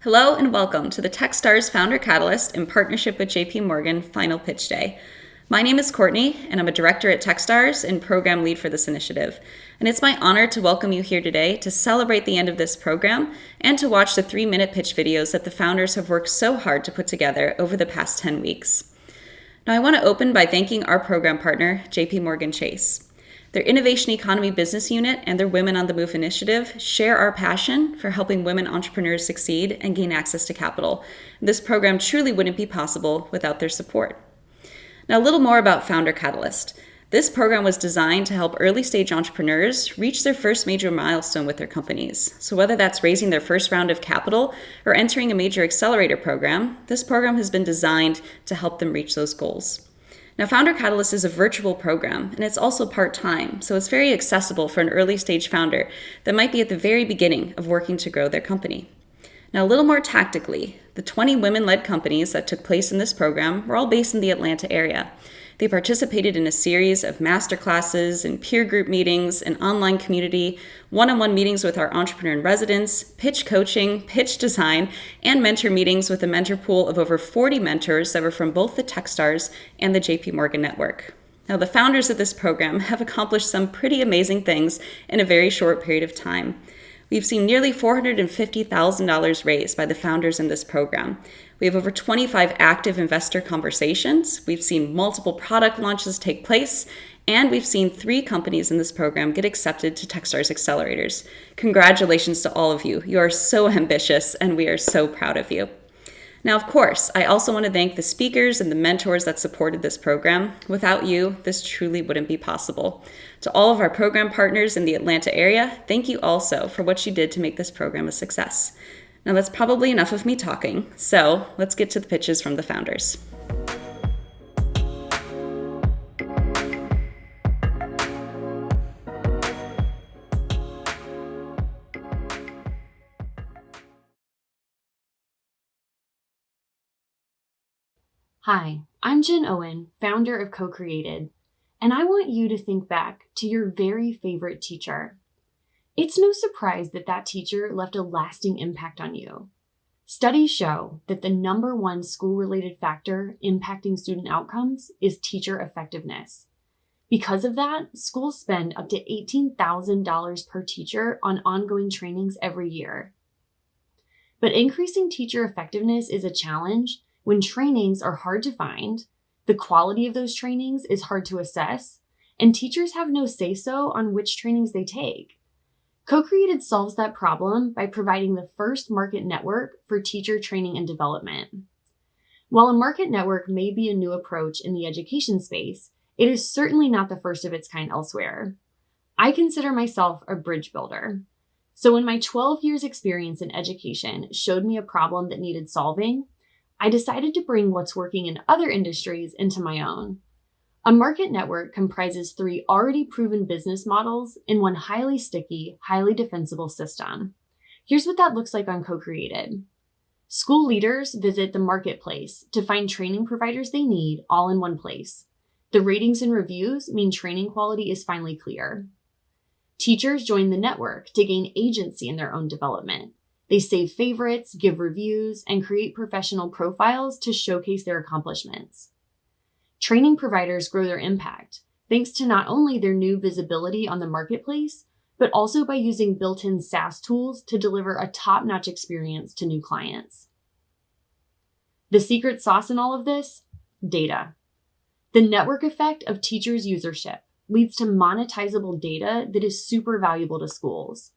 Hello and welcome to the Techstars Founder Catalyst in partnership with JP Morgan Final Pitch Day. My name is Courtney and I'm a director at Techstars and program lead for this initiative. And it's my honor to welcome you here today to celebrate the end of this program and to watch the 3-minute pitch videos that the founders have worked so hard to put together over the past 10 weeks. Now I want to open by thanking our program partner, JP Morgan Chase. Their Innovation Economy Business Unit and their Women on the Move initiative share our passion for helping women entrepreneurs succeed and gain access to capital. This program truly wouldn't be possible without their support. Now, a little more about Founder Catalyst. This program was designed to help early-stage entrepreneurs reach their first major milestone with their companies. So whether that's raising their first round of capital or entering a major accelerator program, this program has been designed to help them reach those goals. Now, Founder Catalyst is a virtual program, and it's also part-time, so it's very accessible for an early-stage founder that might be at the very beginning of working to grow their company. Now, a little more tactically, the 20 women-led companies that took place in this program were all based in the Atlanta area. They participated in a series of masterclasses and peer group meetings, an online community, one-on-one meetings with our entrepreneur in residence, pitch coaching, pitch design, and mentor meetings with a mentor pool of over 40 mentors that were from both the Techstars and the JP Morgan network. Now, the founders of this program have accomplished some pretty amazing things in a very short period of time. We've seen nearly $450,000 raised by the founders in this program. We have over 25 active investor conversations. We've seen multiple product launches take place, and we've seen 3 companies in this program get accepted to Techstars accelerators. Congratulations to all of you. You are so ambitious, and we are so proud of you. Now, of course, I also want to thank the speakers and the mentors that supported this program. Without you, this truly wouldn't be possible. To all of our program partners in the Atlanta area, thank you also for what you did to make this program a success. Now, that's probably enough of me talking, so let's get to the pitches from the founders. Hi, I'm Jen Owen, founder of Co-Created, and I want you to think back to your very favorite teacher. It's no surprise that that teacher left a lasting impact on you. Studies show that the #1 school-related factor impacting student outcomes is teacher effectiveness. Because of that, schools spend up to $18,000 per teacher on ongoing trainings every year. But increasing teacher effectiveness is a challenge when trainings are hard to find, the quality of those trainings is hard to assess, and teachers have no say-so on which trainings they take. Co-Created solves that problem by providing the first market network for teacher training and development. While a market network may be a new approach in the education space, it is certainly not the first of its kind elsewhere. I consider myself a bridge builder. So when my 12 years experience in education showed me a problem that needed solving, I decided to bring what's working in other industries into my own. A market network comprises 3 already proven business models in one highly sticky, highly defensible system. Here's what that looks like on Co-Created. School leaders visit the marketplace to find training providers they need all in one place. The ratings and reviews mean training quality is finally clear. Teachers join the network to gain agency in their own development. They save favorites, give reviews, and create professional profiles to showcase their accomplishments. Training providers grow their impact, thanks to not only their new visibility on the marketplace, but also by using built-in SaaS tools to deliver a top-notch experience to new clients. The secret sauce in all of this? Data. The network effect of teachers' usership leads to monetizable data that is super valuable to schools.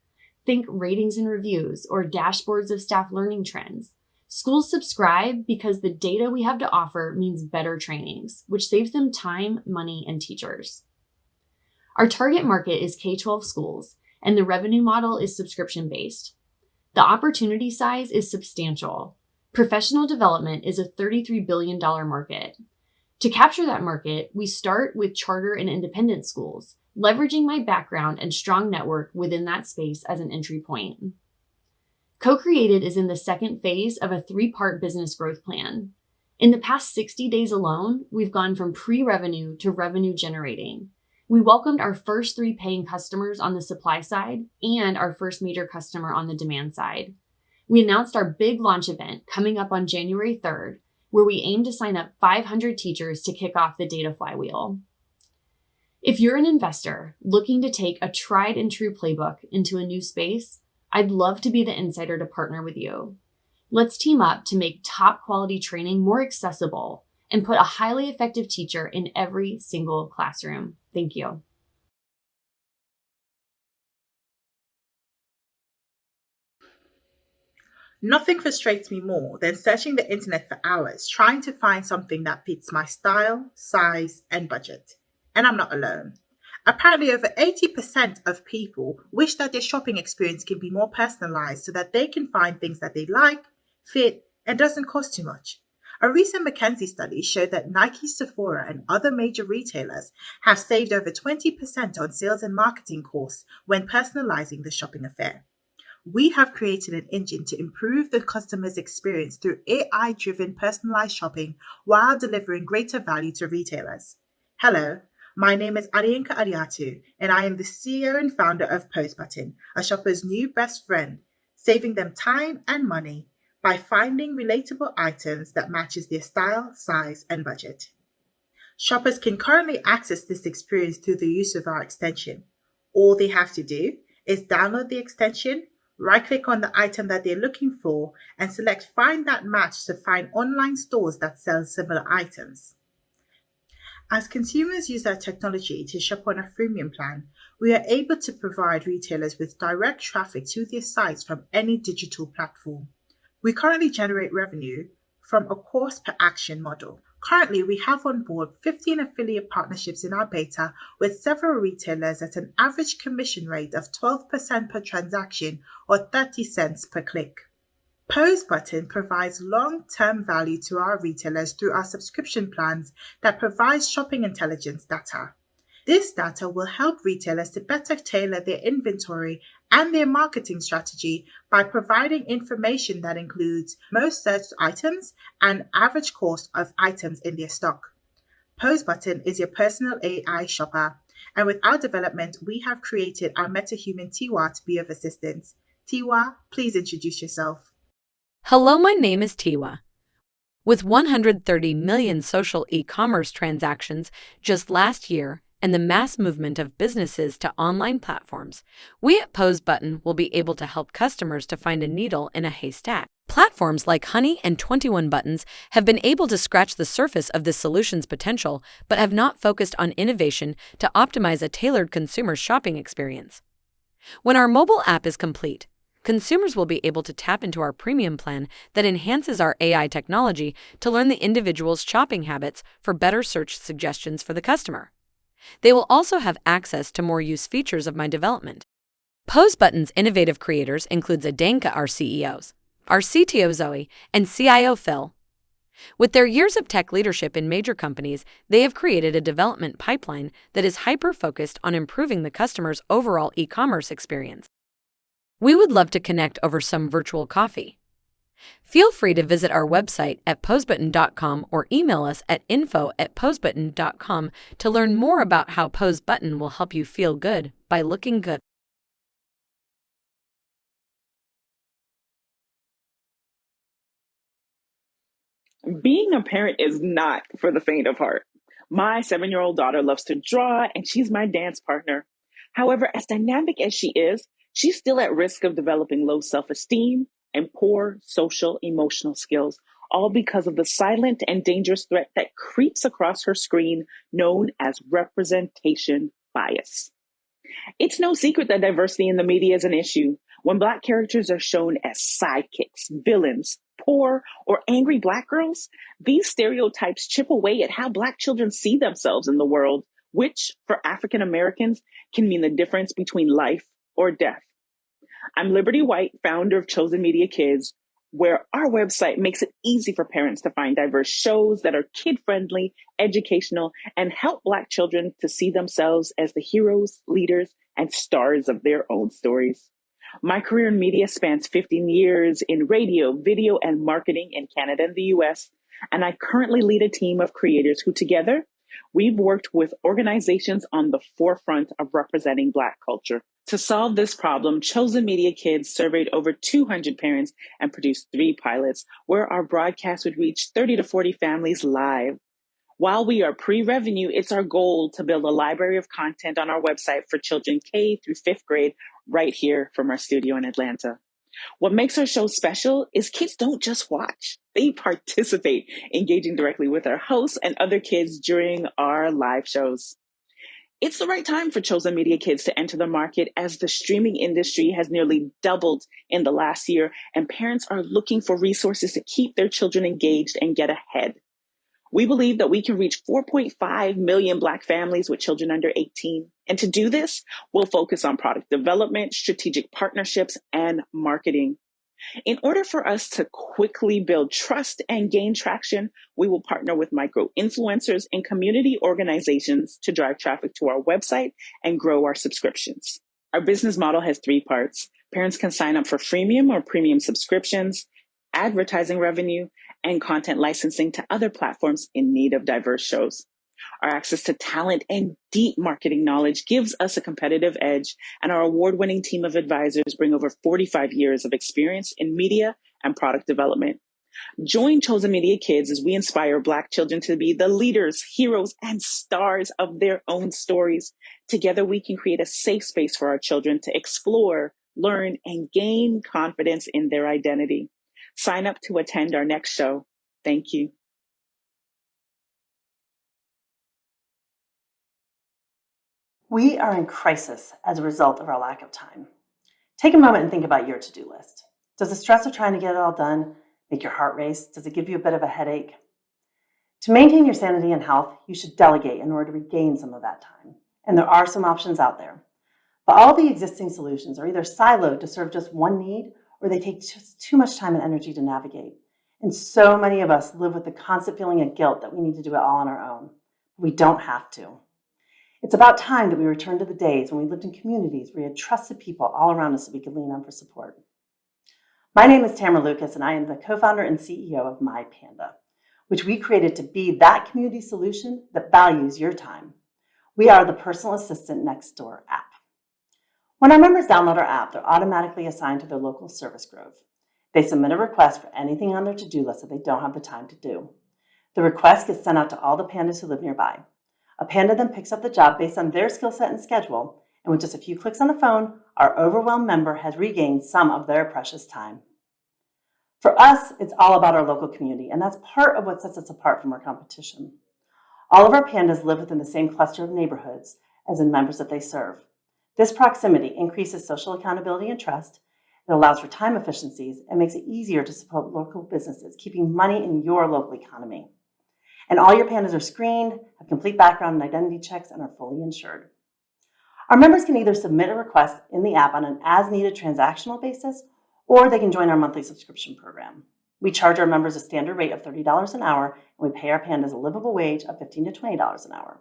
Think ratings and reviews or dashboards of staff learning trends. Schools subscribe because the data we have to offer means better trainings, which saves them time, money, and teachers. Our target market is K-12 schools, and the revenue model is subscription-based. The opportunity size is substantial. Professional development is a $33 billion market. To capture that market, we start with charter and independent schools, leveraging my background and strong network within that space as an entry point. Co-Created is in the second phase of a 3-part business growth plan. In the past 60 days alone, we've gone from pre-revenue to revenue generating. We welcomed our first 3 paying customers on the supply side and our first major customer on the demand side. We announced our big launch event coming up on January 3rd, where we aim to sign up 500 teachers to kick off the data flywheel. If you're an investor looking to take a tried and true playbook into a new space, I'd love to be the insider to partner with you. Let's team up to make top quality training more accessible and put a highly effective teacher in every single classroom. Thank you. Nothing frustrates me more than searching the internet for hours trying to find something that fits my style, size, and budget. And I'm not alone. Apparently, over 80% of people wish that their shopping experience can be more personalized so that they can find things that they like, fit, and doesn't cost too much. A recent McKinsey study showed that Nike, Sephora, and other major retailers have saved over 20% on sales and marketing costs when personalizing the shopping affair. We have created an engine to improve the customer's experience through AI-driven personalized shopping while delivering greater value to retailers. Hello, my name is Arienka Ariatu, and I am the CEO and founder of PostButton, a shopper's new best friend, saving them time and money by finding relatable items that matches their style, size, and budget. Shoppers can currently access this experience through the use of our extension. All they have to do is download the extension, right-click on the item that they're looking for, and select Find That Match to find online stores that sell similar items. As consumers use our technology to shop on a freemium plan, we are able to provide retailers with direct traffic to their sites from any digital platform. We currently generate revenue from a cost per action model. Currently, we have on board 15 affiliate partnerships in our beta with several retailers at an average commission rate of 12% per transaction or 30 cents per click. PostButton provides long-term value to our retailers through our subscription plans that provides shopping intelligence data. This data will help retailers to better tailor their inventory and their marketing strategy by providing information that includes most searched items and average cost of items in their stock. PostButton is your personal AI shopper, and with our development, we have created our MetaHuman Tiwa to be of assistance. Tiwa, please introduce yourself. Hello, my name is Tiwa. With 130 million social e-commerce transactions just last year, and the mass movement of businesses to online platforms, we at PostButton will be able to help customers to find a needle in a haystack. Platforms like Honey and 21 Buttons have been able to scratch the surface of this solution's potential, but have not focused on innovation to optimize a tailored consumer shopping experience. When our mobile app is complete, consumers will be able to tap into our premium plan that enhances our AI technology to learn the individual's shopping habits for better search suggestions for the customer. They will also have access to more use features of my development. PostButton's innovative creators includes Adanka, our CEOs, our CTO Zoe, and CIO Phil. With their years of tech leadership in major companies, they have created a development pipeline that is hyper-focused on improving the customer's overall e-commerce experience. We would love to connect over some virtual coffee. Feel free to visit our website at postbutton.com or email us at info@postbutton.com to learn more about how PostButton will help you feel good by looking good. Being a parent is not for the faint of heart. My 7-year-old daughter loves to draw, and she's my dance partner. However, as dynamic as she is, she's still at risk of developing low self-esteem and poor social emotional skills, all because of the silent and dangerous threat that creeps across her screen, known as representation bias. It's no secret that diversity in the media is an issue. When Black characters are shown as sidekicks, villains, poor, or angry Black girls, these stereotypes chip away at how Black children see themselves in the world, which, for African Americans, can mean the difference between life or death. I'm Liberty White, founder of Chozen Media Kids, where our website makes it easy for parents to find diverse shows that are kid-friendly, educational, and help Black children to see themselves as the heroes, leaders, and stars of their own stories. My career in media spans 15 years in radio, video, and marketing in Canada and the US, and I currently lead a team of creators who together, we've worked with organizations on the forefront of representing Black culture. To solve this problem, Chozen Media Kids surveyed over 200 parents and produced 3 pilots where our broadcast would reach 30 to 40 families live. While we are pre-revenue, it's our goal to build a library of content on our website for children K through 5th grade right here from our studio in Atlanta. What makes our show special is kids don't just watch, they participate, engaging directly with our hosts and other kids during our live shows. It's the right time for Chosen Media Kids to enter the market as the streaming industry has nearly doubled in the last year and parents are looking for resources to keep their children engaged and get ahead. We believe that we can reach 4.5 million Black families with children under 18. And to do this, we'll focus on product development, strategic partnerships, and marketing. In order for us to quickly build trust and gain traction, we will partner with micro-influencers and community organizations to drive traffic to our website and grow our subscriptions. Our business model has 3 parts. Parents can sign up for freemium or premium subscriptions, advertising revenue, and content licensing to other platforms in need of diverse shows. Our access to talent and deep marketing knowledge gives us a competitive edge, and our award-winning team of advisors bring over 45 years of experience in media and product development. Join Chosen Media Kids as we inspire Black children to be the leaders, heroes, and stars of their own stories. Together, we can create a safe space for our children to explore, learn, and gain confidence in their identity. Sign up to attend our next show. Thank you. We are in crisis as a result of our lack of time. Take a moment and think about your to-do list. Does the stress of trying to get it all done make your heart race? Does it give you a bit of a headache? To maintain your sanity and health, you should delegate in order to regain some of that time. And there are some options out there. But all the existing solutions are either siloed to serve just one need, or they take just too much time and energy to navigate. And so many of us live with the constant feeling of guilt that we need to do it all on our own. We don't have to. It's about time that we return to the days when we lived in communities where we had trusted people all around us that we could lean on for support. My name is Tamara Lucas, and I am the co-founder and CEO of MyPanda, which we created to be that community solution that values your time. We are the personal assistant next door app. When our members download our app, they're automatically assigned to their local service grove. They submit a request for anything on their to-do list that they don't have the time to do. The request gets sent out to all the pandas who live nearby. A panda then picks up the job based on their skill set and schedule, and with just a few clicks on the phone, our overwhelmed member has regained some of their precious time. For us, it's all about our local community, and that's part of what sets us apart from our competition. All of our pandas live within the same cluster of neighborhoods as in members that they serve. This proximity increases social accountability and trust. It allows for time efficiencies and makes it easier to support local businesses, keeping money in your local economy. And all your pandas are screened, have complete background and identity checks, and are fully insured. Our members can either submit a request in the app on an as-needed transactional basis, or they can join our monthly subscription program. We charge our members a standard rate of $30 an hour, and we pay our pandas a livable wage of $15 to $20 an hour.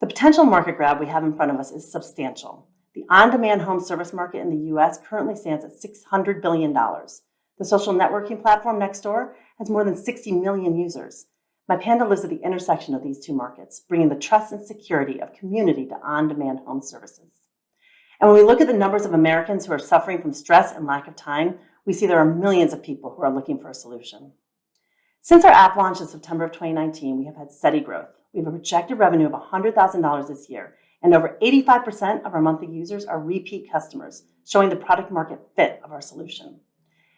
The potential market grab we have in front of us is substantial. The on-demand home service market in the U.S. currently stands at $600 billion. The social networking platform Nextdoor has more than 60 million users. MyPanda lives at the intersection of these two markets, bringing the trust and security of community to on-demand home services. And when we look at the numbers of Americans who are suffering from stress and lack of time, we see there are millions of people who are looking for a solution. Since our app launched in September of 2019, we have had steady growth. We have a projected revenue of $100,000 this year, and over 85% of our monthly users are repeat customers, showing the product market fit of our solution.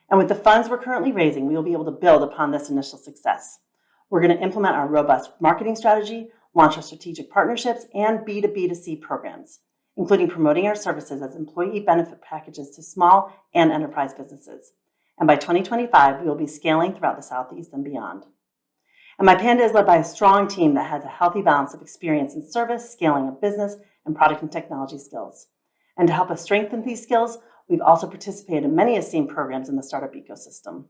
And with the funds we're currently raising, we will be able to build upon this initial success. We're going to implement our robust marketing strategy, launch our strategic partnerships, and B2B2C programs, including promoting our services as employee benefit packages to small and enterprise businesses. And by 2025, we will be scaling throughout the Southeast and beyond. And MyPanda is led by a strong team that has a healthy balance of experience in service, scaling of business, and product and technology skills. And to help us strengthen these skills, We've also participated in many esteemed programs in the startup ecosystem.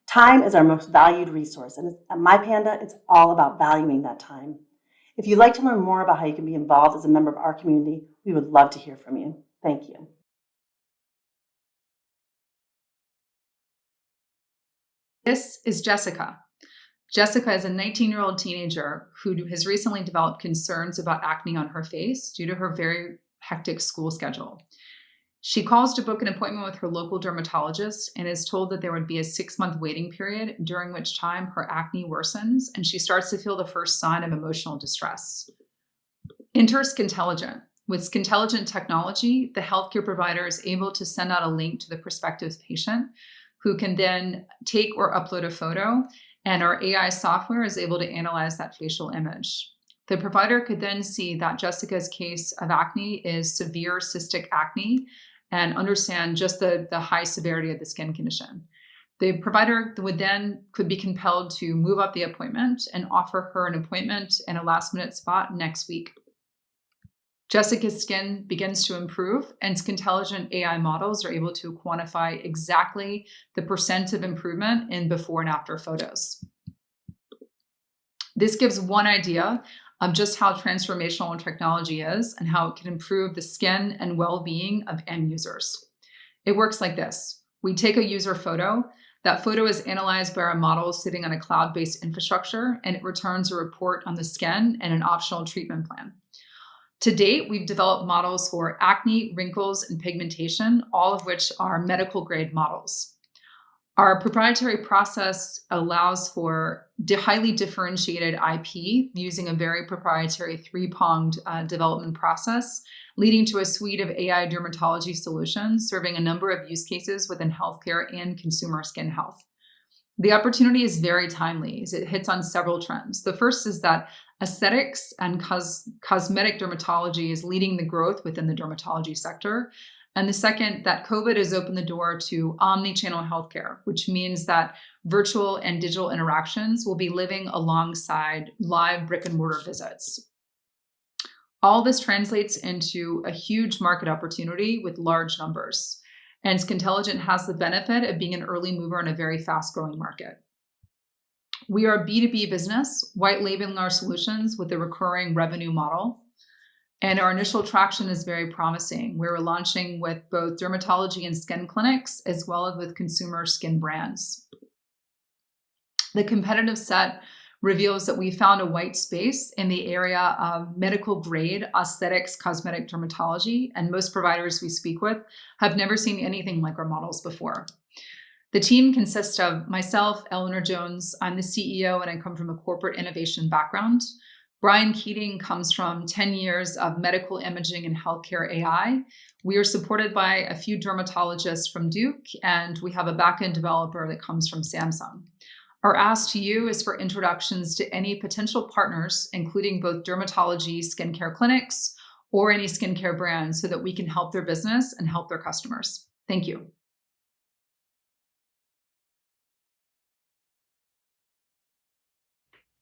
Time is our most valued resource, and at MyPanda, it's all about valuing that time. If you'd like to learn more about how you can be involved as a member of our community, we would love to hear from you. Thank you. This is Jessica. Jessica is a 19-year-old teenager who has recently developed concerns about acne on her face due to her very hectic school schedule. She calls to book an appointment with her local dermatologist and is told that there would be a 6-month waiting period, during which time her acne worsens and she starts to feel the first sign of emotional distress. Enter Skintelligent. With Skintelligent technology, the healthcare provider is able to send out a link to the prospective patient, who can then take or upload a photo, and our AI software is able to analyze that facial image. The provider could then see that Jessica's case of acne is severe cystic acne and understand just the high severity of the skin condition. The provider could be compelled to move up the appointment and offer her an appointment and a last-minute spot next week. Jessica's skin begins to improve, and Skintelligent AI models are able to quantify exactly the percent of improvement in before and after photos. This gives one idea of just how transformational technology is and how it can improve the skin and well-being of end users. It works like this. We take a user photo. That photo is analyzed by our models sitting on a cloud-based infrastructure, and it returns a report on the skin and an optional treatment plan. To date, we've developed models for acne, wrinkles, and pigmentation, all of which are medical-grade models. Our proprietary process allows for highly differentiated IP using a very proprietary three-pronged development process, leading to a suite of AI dermatology solutions serving a number of use cases within healthcare and consumer skin health. The opportunity is very timely as it hits on several trends. The first is that aesthetics and cosmetic dermatology is leading the growth within the dermatology sector. And the second, that COVID has opened the door to omni-channel healthcare, which means that virtual and digital interactions will be living alongside live brick and mortar visits. All this translates into a huge market opportunity with large numbers. And Skintelligent has the benefit of being an early mover in a very fast-growing market. We are a B2B business, white labeling our solutions with a recurring revenue model. And our initial traction is very promising. We're launching with both dermatology and skin clinics, as well as with consumer skin brands. The competitive set reveals that we found a white space in the area of medical grade aesthetics cosmetic dermatology, and most providers we speak with have never seen anything like our models before. The team consists of myself, Eleanor Jones. I'm the CEO, and I come from a corporate innovation background. Brian Keating comes from 10 years of medical imaging and healthcare AI. We are supported by a few dermatologists from Duke, and we have a backend developer that comes from Samsung. Our ask to you is for introductions to any potential partners, including both dermatology skincare clinics or any skincare brands, so that we can help their business and help their customers. Thank you.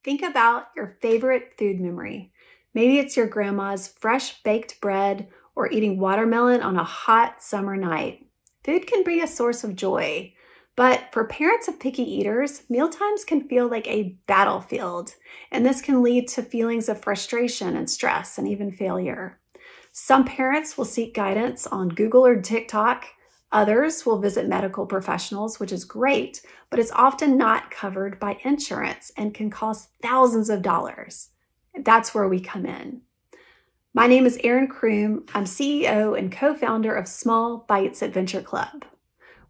Think about your favorite food memory. Maybe it's your grandma's fresh baked bread or eating watermelon on a hot summer night. Food can be a source of joy, but for parents of picky eaters, mealtimes can feel like a battlefield, and this can lead to feelings of frustration and stress and even failure. Some parents will seek guidance on Google or TikTok. Others will visit medical professionals, which is great, but it's often not covered by insurance and can cost thousands of dollars. That's where we come in. My name is Erin Kroom. I'm CEO and co-founder of Small Bites Adventure Club.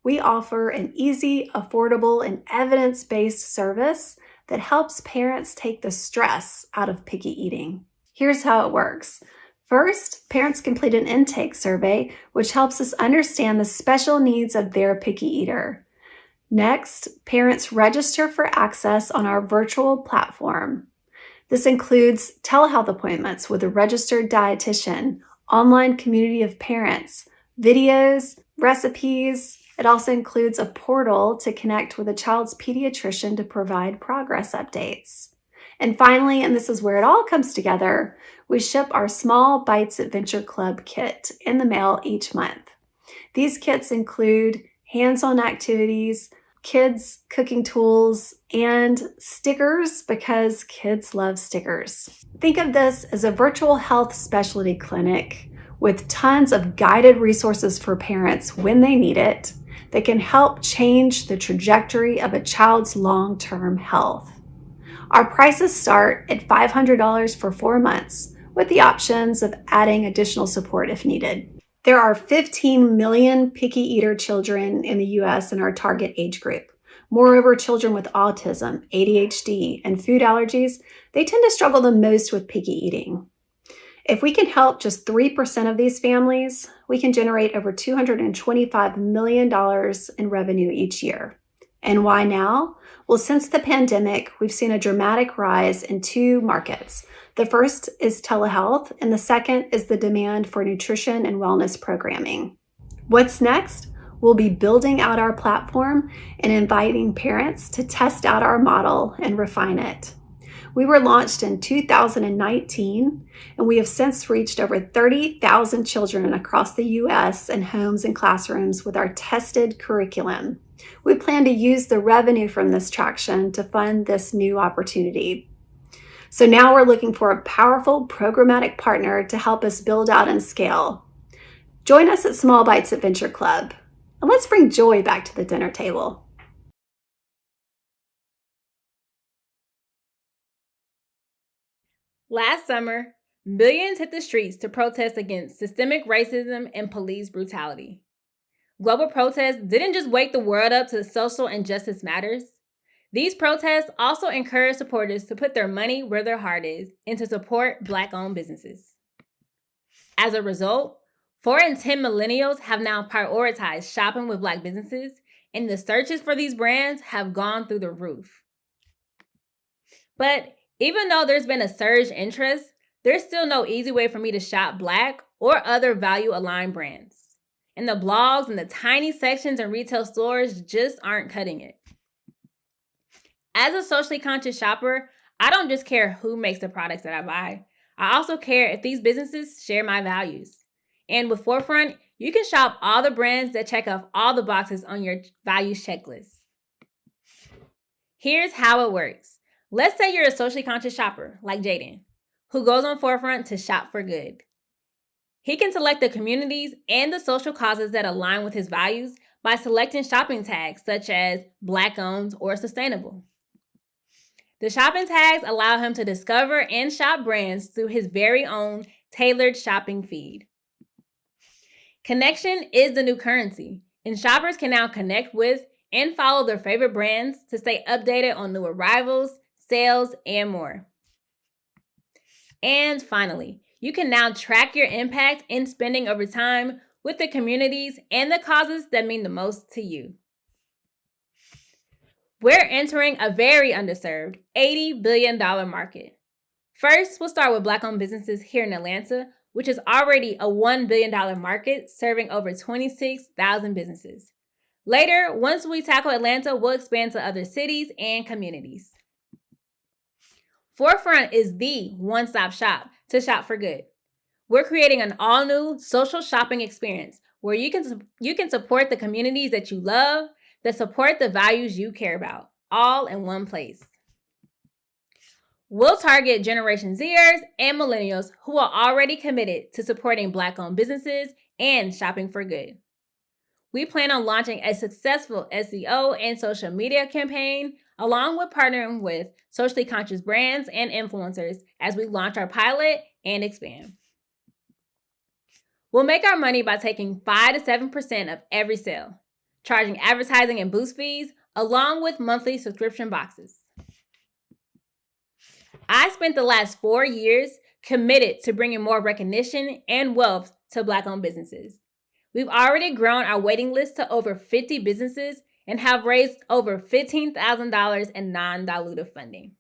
We offer an easy, affordable, and evidence-based service that helps parents take the stress out of picky eating. Here's how it works. First, parents complete an intake survey, which helps us understand the special needs of their picky eater. Next, parents register for access on our virtual platform. This includes telehealth appointments with a registered dietitian, online community of parents, videos, recipes. It also includes a portal to connect with a child's pediatrician to provide progress updates. And finally, and this is where it all comes together, we ship our Small Bites Adventure Club kit in the mail each month. These kits include hands-on activities, kids cooking tools, and stickers because kids love stickers. Think of this as a virtual health specialty clinic with tons of guided resources for parents when they need it that can help change the trajectory of a child's long-term health. Our prices start at $500 for 4 months, with the options of adding additional support if needed. There are 15 million picky eater children in the US in our target age group. Moreover, children with autism, ADHD, and food allergies, they tend to struggle the most with picky eating. If we can help just 3% of these families, we can generate over $225 million in revenue each year. And why now? Well, since the pandemic, we've seen a dramatic rise in 2 markets. The first is telehealth, and the second is the demand for nutrition and wellness programming. What's next? We'll be building out our platform and inviting parents to test out our model and refine it. We were launched in 2019, and we have since reached over 30,000 children across the US in homes and classrooms with our tested curriculum. We plan to use the revenue from this traction to fund this new opportunity. So now we're looking for a powerful programmatic partner to help us build out and scale. Join us at Small Bites Adventure Club, and let's bring joy back to the dinner table. Last summer, millions hit the streets to protest against systemic racism and police brutality. Global protests didn't just wake the world up to social injustice matters. These protests also encourage supporters to put their money where their heart is and to support Black-owned businesses. As a result, 4 in 10 millennials have now prioritized shopping with Black businesses, and the searches for these brands have gone through the roof. But even though there's been a surge interest, there's still no easy way for me to shop Black or other value-aligned brands. And the blogs and the tiny sections in retail stores just aren't cutting it. As a socially conscious shopper, I don't just care who makes the products that I buy. I also care if these businesses share my values. And with Forefront, you can shop all the brands that check off all the boxes on your values checklist. Here's how it works. Let's say you're a socially conscious shopper, like Jaden, who goes on Forefront to shop for good. He can select the communities and the social causes that align with his values by selecting shopping tags such as Black-owned or sustainable. The shopping tags allow him to discover and shop brands through his very own tailored shopping feed. Connection is the new currency, and shoppers can now connect with and follow their favorite brands to stay updated on new arrivals, sales, and more. And finally, you can now track your impact and spending over time with the communities and the causes that mean the most to you. We're entering a very underserved $80 billion market. First, we'll start with Black-owned businesses here in Atlanta, which is already a $1 billion market serving over 26,000 businesses. Later, once we tackle Atlanta, we'll expand to other cities and communities. Forefront is the one-stop shop to shop for good. We're creating an all-new social shopping experience where you can support the communities that you love, that support the values you care about, all in one place. We'll target Generation Zers and Millennials who are already committed to supporting Black-owned businesses and shopping for good. We plan on launching a successful SEO and social media campaign, along with partnering with socially conscious brands and influencers as we launch our pilot and expand. We'll make our money by taking 5 to 7% of every sale, charging advertising and boost fees, along with monthly subscription boxes. I spent the last 4 years committed to bringing more recognition and wealth to Black-owned businesses. We've already grown our waiting list to over 50 businesses and have raised over $15,000 in non-dilutive funding.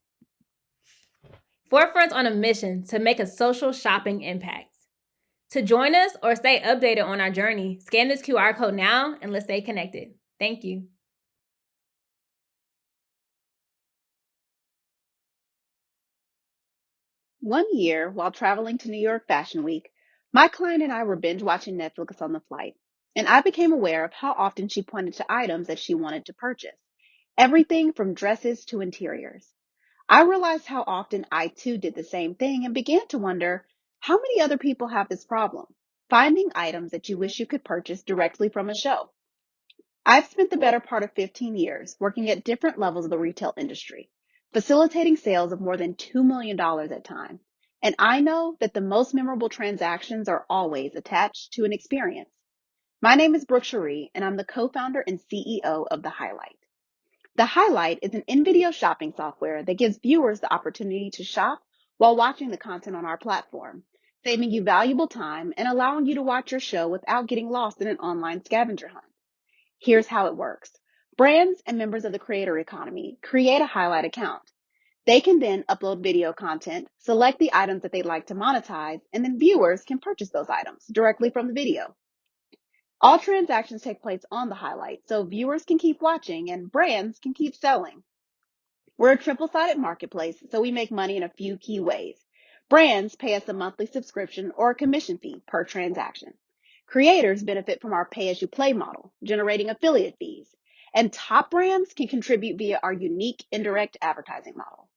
Forefront's on a mission to make a social shopping impact. To join us or stay updated on our journey, scan this QR code now and let's stay connected. Thank you. One year, while traveling to New York Fashion Week, my client and I were binge watching Netflix on the flight. and I became aware of how often she pointed to items that she wanted to purchase, everything from dresses to interiors. I realized how often I too did the same thing and began to wonder, how many other people have this problem? Finding items that you wish you could purchase directly from a show. I've spent the better part of 15 years working at different levels of the retail industry, facilitating sales of more than $2 million at times. And I know that the most memorable transactions are always attached to an experience. My name is Brooke Cherie, and I'm the co-founder and CEO of The Highlight. The Highlight is an in-video shopping software that gives viewers the opportunity to shop while watching the content on our platform, saving you valuable time and allowing you to watch your show without getting lost in an online scavenger hunt. Here's how it works. Brands and members of the creator economy create a Highlight account. They can then upload video content, select the items that they'd like to monetize, and then viewers can purchase those items directly from the video. All transactions take place on the Highlight, so viewers can keep watching and brands can keep selling. We're a triple-sided marketplace, so we make money in a few key ways. Brands pay us a monthly subscription or a commission fee per transaction. Creators benefit from our pay-as-you-play model, generating affiliate fees. And top brands can contribute via our unique indirect advertising model.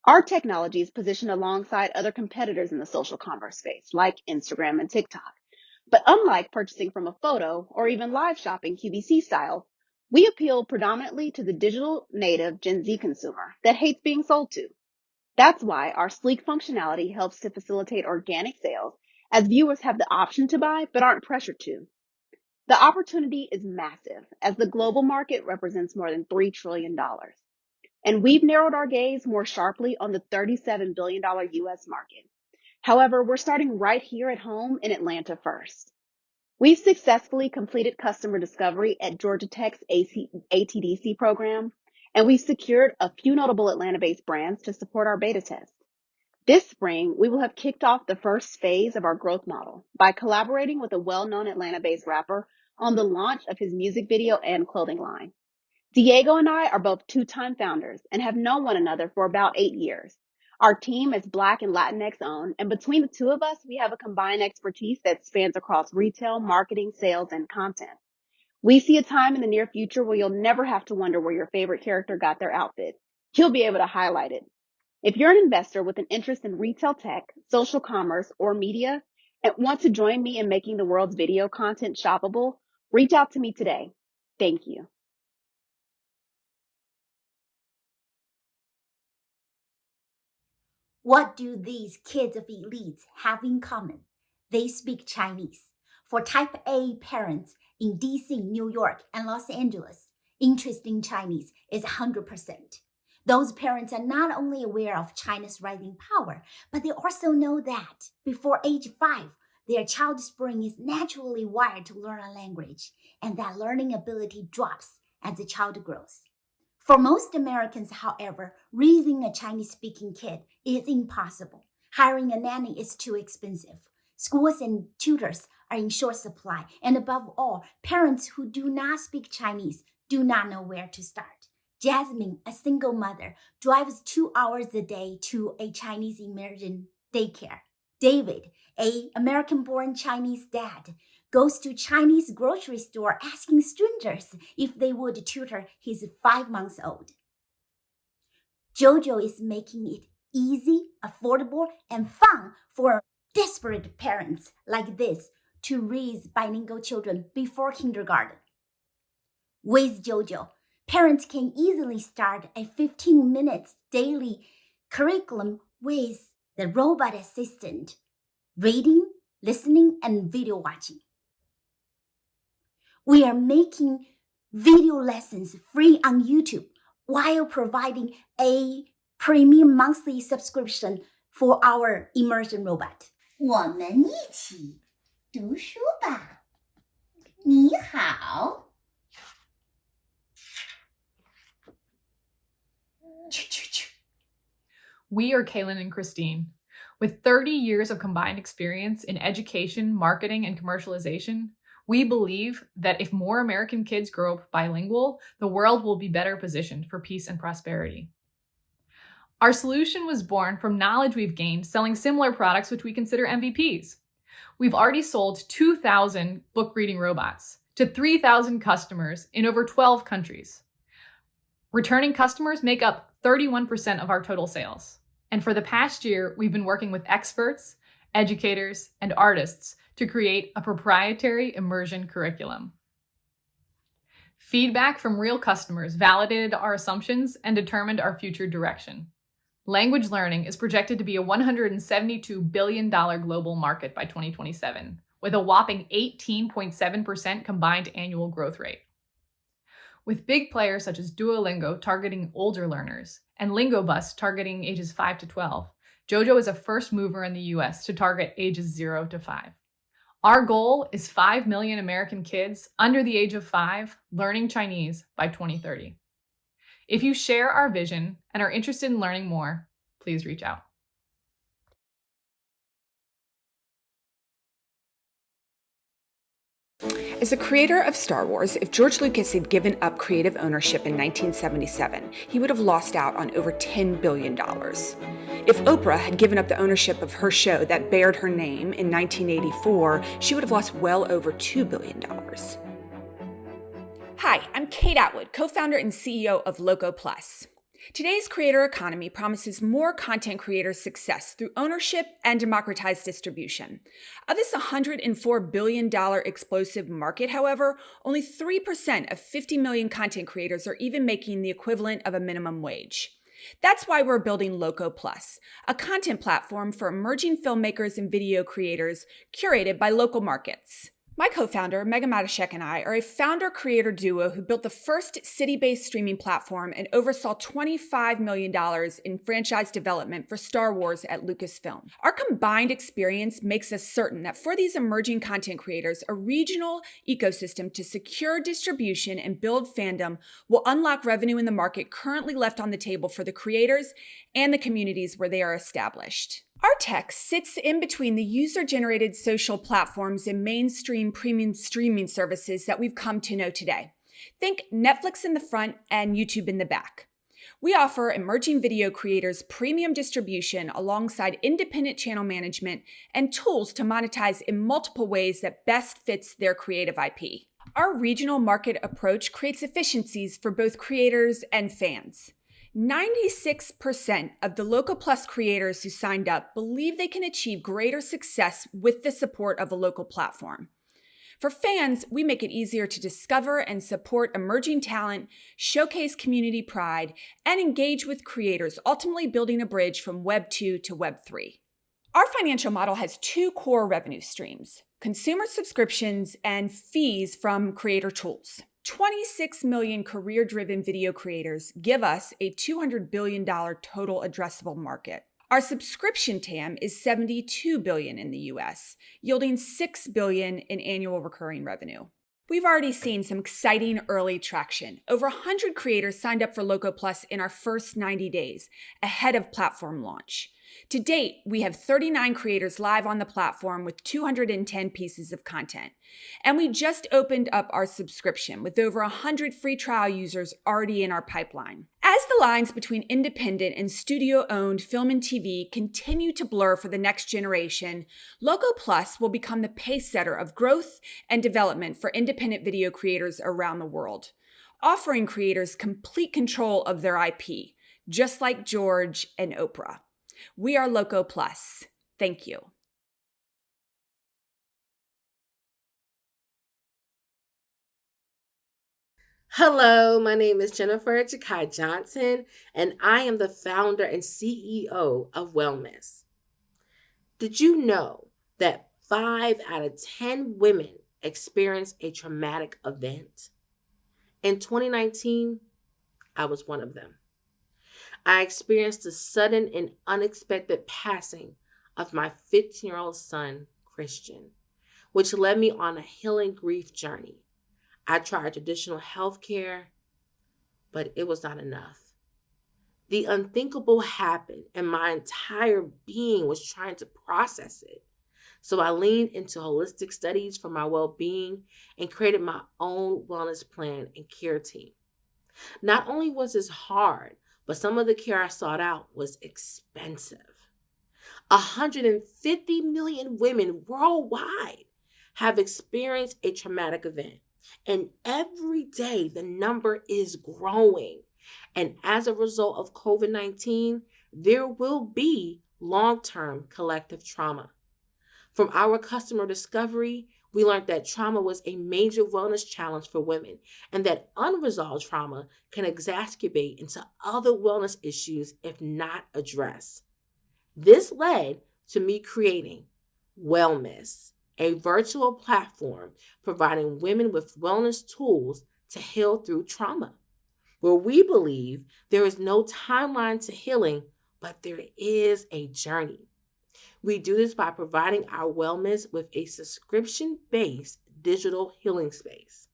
Our technology is positioned alongside other competitors in the social commerce space, like Instagram and TikTok. But unlike purchasing from a photo or even live shopping QVC style, we appeal predominantly to the digital native Gen Z consumer that hates being sold to. That's why our sleek functionality helps to facilitate organic sales, as viewers have the option to buy but aren't pressured to. The opportunity is massive, as the global market represents more than $3 trillion. And we've narrowed our gaze more sharply on the $37 billion US market. However, we're starting right here at home in Atlanta first. We've successfully completed customer discovery at Georgia Tech's ATDC program, and we've secured a few notable Atlanta-based brands to support our beta test. This spring, we will have kicked off the first phase of our growth model by collaborating with a well-known Atlanta-based rapper on the launch of his music video and clothing line. Diego and I are both two-time founders and have known one another for about 8 years. Our team is Black and Latinx owned, and between the two of us, we have a combined expertise that spans across retail, marketing, sales, and content. We see a time in the near future where you'll never have to wonder where your favorite character got their outfit. You'll be able to highlight it. If you're an investor with an interest in retail tech, social commerce, or media, and want to join me in making the world's video content shoppable, reach out to me today. Thank you. What do these kids of elites have in common? They speak Chinese. For type A parents in DC, New York, and Los Angeles, interest in Chinese is 100%. Those parents are not only aware of China's rising power, but they also know that before age 5, their child's brain is naturally wired to learn a language, and that learning ability drops as the child grows. For most Americans, however, raising a Chinese-speaking kid is impossible. Hiring a nanny is too expensive. Schools and tutors are in short supply. And above all, parents who do not speak Chinese do not know where to start. Jasmine, a single mother, drives 2 hours a day to a Chinese immersion daycare. David, an American-born Chinese dad, goes to Chinese grocery store asking strangers if they would tutor his 5-month-old. JoJo is making it easy, affordable, and fun for desperate parents like this to raise bilingual children before kindergarten. With JoJo, parents can easily start a 15 minutes daily curriculum with the robot assistant, reading, listening, and video watching. We are making video lessons free on YouTube while providing a premium monthly subscription for our immersion robot. 我们一起读书吧。你好。We are Kaylin and Christine. With 30 years of combined experience in education, marketing, and commercialization, we believe that if more American kids grow up bilingual, the world will be better positioned for peace and prosperity. Our solution was born from knowledge we've gained selling similar products which we consider MVPs. We've already sold 2,000 book reading robots to 3,000 customers in over 12 countries. Returning customers make up 31% of our total sales. And for the past year, we've been working with experts, educators, and artists to create a proprietary immersion curriculum. Feedback from real customers validated our assumptions and determined our future direction. Language learning is projected to be a $172 billion global market by 2027, with a whopping 18.7% combined annual growth rate. With big players such as Duolingo targeting older learners and LingoBus targeting ages 5 to 12, JoJo is a first mover in the US to target ages 0 to 5. Our goal is 5 million American kids under the age of 5 learning Chinese by 2030. If you share our vision and are interested in learning more, please reach out. As the creator of Star Wars, if George Lucas had given up creative ownership in 1977, he would have lost out on over $10 billion. If Oprah had given up the ownership of her show that bared her name in 1984, she would have lost well over $2 billion. Hi, I'm Kate Atwood, co-founder and CEO of LoCo Plus. Today's creator economy promises more content creator success through ownership and democratized distribution. Of this $104 billion explosive market, however, only 3% of 50 million content creators are even making the equivalent of a minimum wage. That's why we're building LoCo Plus, a content platform for emerging filmmakers and video creators curated by local markets. My co-founder, Megan Matashek, and I are a founder-creator duo who built the first city-based streaming platform and oversaw $25 million in franchise development for Star Wars at Lucasfilm. Our combined experience makes us certain that for these emerging content creators, a regional ecosystem to secure distribution and build fandom will unlock revenue in the market currently left on the table for the creators and the communities where they are established. Our tech sits in between the user-generated social platforms and mainstream premium streaming services that we've come to know today. Think Netflix in the front and YouTube in the back. We offer emerging video creators premium distribution alongside independent channel management and tools to monetize in multiple ways that best fits their creative IP. Our regional market approach creates efficiencies for both creators and fans. 96% of the LoCo Plus creators who signed up believe they can achieve greater success with the support of a local platform. For fans, we make it easier to discover and support emerging talent, showcase community pride, and engage with creators, ultimately building a bridge from Web 2 to Web 3. Our financial model has two core revenue streams: consumer subscriptions and fees from creator tools. 26 million career-driven video creators give us a $200 billion total addressable market. Our subscription TAM is $72 billion in the US, yielding $6 billion in annual recurring revenue. We've already seen some exciting early traction. Over 100 creators signed up for LoCo Plus in our first 90 days, ahead of platform launch. To date, we have 39 creators live on the platform with 210 pieces of content. And we just opened up our subscription with over 100 free trial users already in our pipeline. As the lines between independent and studio-owned film and TV continue to blur for the next generation, LoCo Plus will become the pace setter of growth and development for independent video creators around the world, offering creators complete control of their IP, just like George and Oprah. We are LoCo Plus. Thank you. Hello, my name is Jennifer Jakai Johnson, and I am the founder and CEO of WellMiss. Did you know that 5 out of 10 women experience a traumatic event? In 2019, I was one of them. I experienced the sudden and unexpected passing of my 15-year-old son, Christian, which led me on a healing grief journey. I tried traditional health care, but it was not enough. The unthinkable happened, and my entire being was trying to process it. So I leaned into holistic studies for my well-being and created my own wellness plan and care team. Not only was this hard, but some of the care I sought out was expensive. 150 million women worldwide have experienced a traumatic event. And every day the number is growing. And as a result of COVID-19, there will be long-term collective trauma. From our customer discovery, we learned that trauma was a major wellness challenge for women and that unresolved trauma can exacerbate into other wellness issues if not addressed. This led to me creating WellMiss, a virtual platform providing women with wellness tools to heal through trauma, where we believe there is no timeline to healing, but there is a journey. We do this by providing our WellMiss with a subscription-based digital healing space.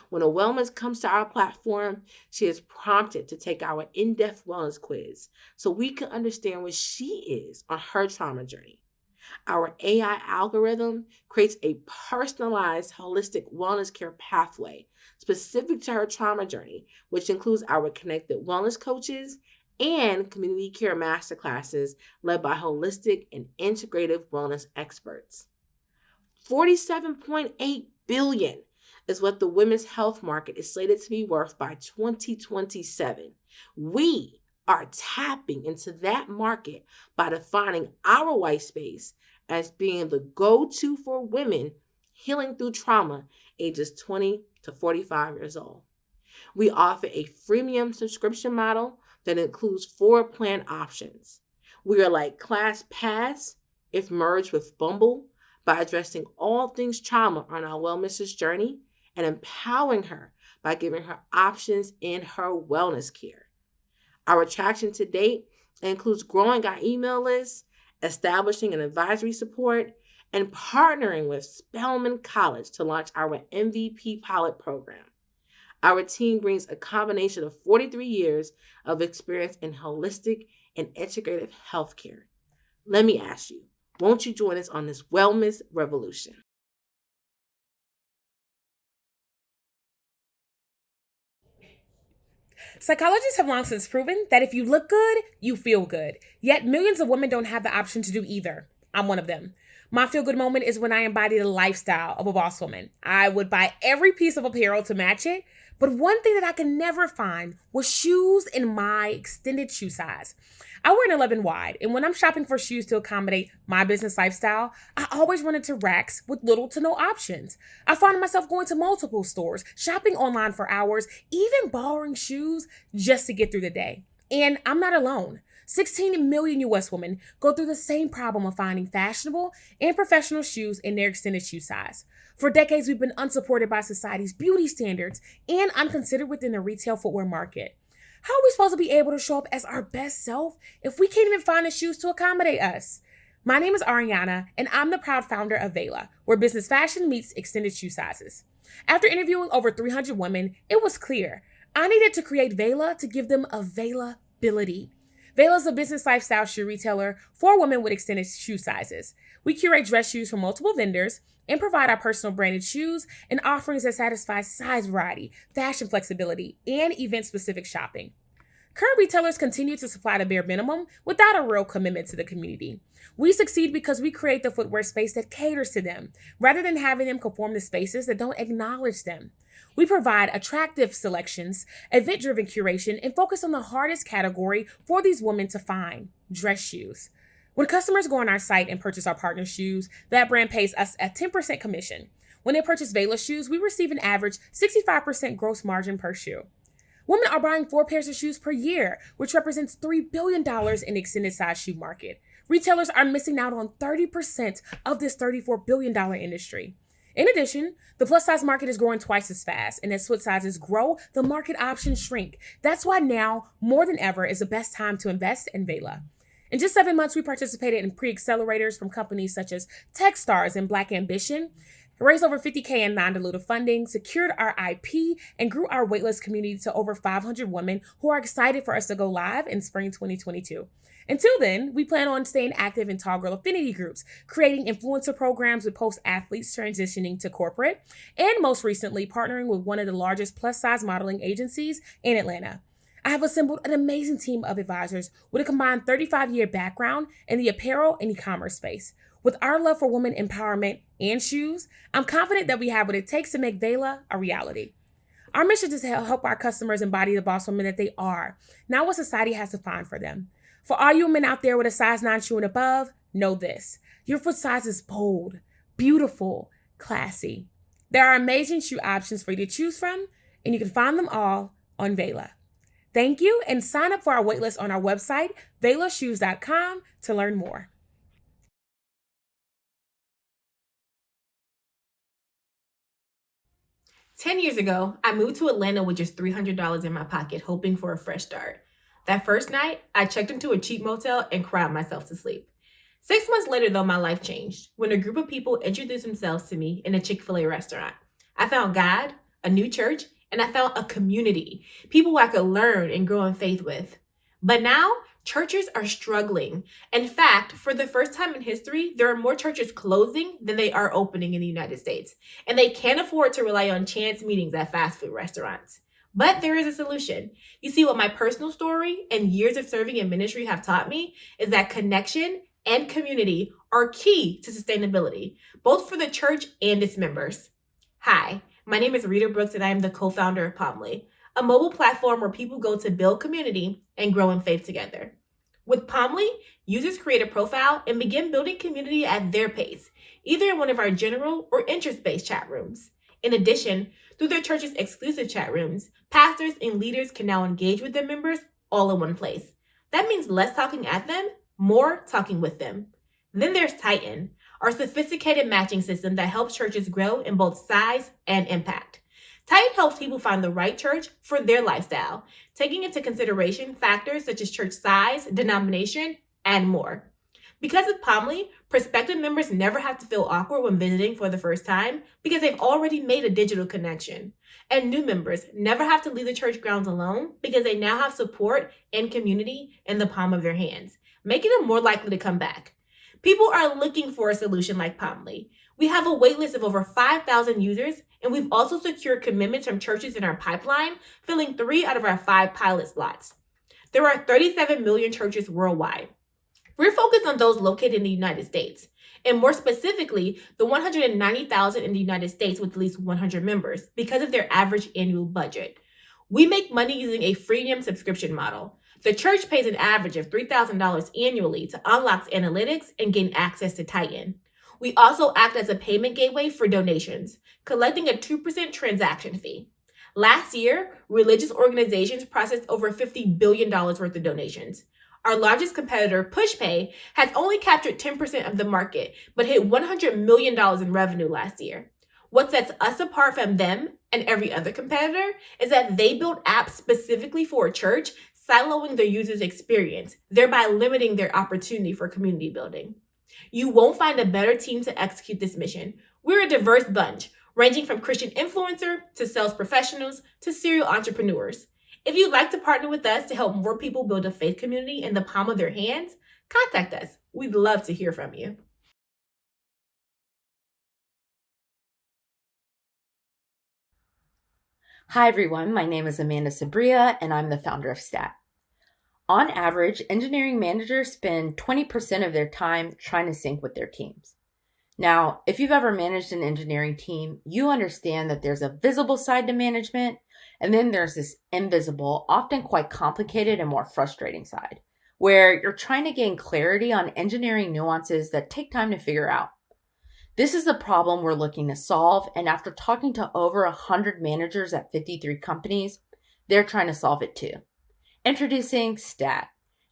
When a WellMiss comes to our platform, she is prompted to take our in-depth wellness quiz so we can understand where she is on her trauma journey. Our AI algorithm creates a personalized holistic wellness care pathway specific to her trauma journey, which includes our connected wellness coaches and community care masterclasses led by holistic and integrative wellness experts. $47.8 billion is what the women's health market is slated to be worth by 2027. We are tapping into that market by defining our white space as being the go-to for women healing through trauma ages 20 to 45 years old. We offer a freemium subscription model that includes 4 plan options. We are like ClassPass if merged with Bumble by addressing all things trauma on our WellMiss's journey and empowering her by giving her options in her wellness care. Our attraction to date includes growing our email list, establishing an advisory support, and partnering with Spelman College to launch our MVP pilot program. Our team brings a combination of 43 years of experience in holistic and integrative healthcare. Let me ask you, won't you join us on this wellness revolution? Psychologists have long since proven that if you look good, you feel good. Yet millions of women don't have the option to do either. I'm one of them. My feel-good moment is when I embody the lifestyle of a boss woman. I would buy every piece of apparel to match it, but one thing that I could never find was shoes in my extended shoe size. I wear an 11 wide, and when I'm shopping for shoes to accommodate my business lifestyle, I always run into racks with little to no options. I find myself going to multiple stores, shopping online for hours, even borrowing shoes just to get through the day. And I'm not alone. 16 million US women go through the same problem of finding fashionable and professional shoes in their extended shoe size. For decades, we've been unsupported by society's beauty standards and unconsidered within the retail footwear market. How are we supposed to be able to show up as our best self if we can't even find the shoes to accommodate us? My name is Ariana, and I'm the proud founder of Vaila, where business fashion meets extended shoe sizes. After interviewing over 300 women, it was clear I needed to create Vaila to give them availability. Vaila is a business lifestyle shoe retailer for women with extended shoe sizes. We curate dress shoes from multiple vendors and provide our personal branded shoes and offerings that satisfy size variety, fashion flexibility, and event-specific shopping. Current retailers continue to supply the bare minimum without a real commitment to the community. We succeed because we create the footwear space that caters to them, rather than having them conform to spaces that don't acknowledge them. We provide attractive selections, event-driven curation, and focus on the hardest category for these women to find, dress shoes. When customers go on our site and purchase our partner shoes, that brand pays us a 10% commission. When they purchase Vaila shoes, we receive an average 65% gross margin per shoe. Women are buying 4 pairs of shoes per year, which represents $3 billion in the extended size shoe market. Retailers are missing out on 30% of this $34 billion industry. In addition, the plus size market is growing twice as fast, and as foot sizes grow, the market options shrink. That's why now, more than ever, is the best time to invest in Vaila. In just 7 months, we participated in pre-accelerators from companies such as Techstars and Black Ambition, raised over $50K in non-dilutive funding, secured our IP, and grew our waitlist community to over 500 women who are excited for us to go live in spring 2022. Until then, we plan on staying active in tall girl affinity groups, creating influencer programs with post-athletes transitioning to corporate, and most recently, partnering with one of the largest plus-size modeling agencies in Atlanta. I have assembled an amazing team of advisors with a combined 35-year background in the apparel and e-commerce space. With our love for women empowerment and shoes, I'm confident that we have what it takes to make Vaila a reality. Our mission is to help our customers embody the boss women that they are, not what society has to find for them. For all you women out there with a size 9 shoe and above, know this. Your foot size is bold, beautiful, classy. There are amazing shoe options for you to choose from, and you can find them all on Vaila. Thank you, and sign up for our waitlist on our website, vailashoes.com, to learn more. "10 years ago, I moved to Atlanta with just $300 in my pocket, hoping for a fresh start. That first night, I checked into a cheap motel and cried myself to sleep. 6 months later, though, my life changed when a group of people introduced themselves to me in a Chick-fil-A restaurant. I found God, a new church, and I found a community, people I could learn and grow in faith with. But now, churches are struggling. In fact, for the first time in history, there are more churches closing than they are opening in the United States, and they can't afford to rely on chance meetings at fast food restaurants. But there is a solution. You see, what my personal story and years of serving in ministry have taught me is that connection and community are key to sustainability, both for the church and its members. Hi, my name is Rita Brooks, and I am the co-founder of Palmy, a mobile platform where people go to build community and grow in faith together. With Palmy, users create a profile and begin building community at their pace, either in one of our general or interest-based chat rooms. In addition, through their church's exclusive chat rooms, pastors and leaders can now engage with their members all in one place. That means less talking at them, more talking with them. Then there's Titan, our sophisticated matching system that helps churches grow in both size and impact. Titan helps people find the right church for their lifestyle, taking into consideration factors such as church size, denomination, and more. Because of Palmy, prospective members never have to feel awkward when visiting for the first time because they've already made a digital connection. And new members never have to leave the church grounds alone because they now have support and community in the palm of their hands, making them more likely to come back. People are looking for a solution like Palmy. We have a waitlist of over 5,000 users, and we've also secured commitments from churches in our pipeline, filling 3 out of our 5 pilot slots. There are 37 million churches worldwide. We're focused on those located in the United States, and more specifically, the 190,000 in the United States with at least 100 members because of their average annual budget. We make money using a freemium subscription model. The church pays an average of $3,000 annually to unlock analytics and gain access to Titan. We also act as a payment gateway for donations, collecting a 2% transaction fee. Last year, religious organizations processed over $50 billion worth of donations. Our largest competitor, PushPay, has only captured 10% of the market, but hit $100 million in revenue last year. What sets us apart from them and every other competitor is that they build apps specifically for a church, siloing their users' experience, thereby limiting their opportunity for community building. You won't find a better team to execute this mission. We're a diverse bunch, ranging from Christian influencer to sales professionals to serial entrepreneurs. If you'd like to partner with us to help more people build a faith community in the palm of their hands, contact us. We'd love to hear from you. Hi everyone, my name is Amanda Sabria and I'm the founder of Staat. On average, engineering managers spend 20% of their time trying to sync with their teams. Now, if you've ever managed an engineering team, you understand that there's a visible side to management, and then there's this invisible, often quite complicated and more frustrating side, where you're trying to gain clarity on engineering nuances that take time to figure out. This is the problem we're looking to solve, and after talking to over 100 managers at 53 companies, they're trying to solve it too. Introducing Staat,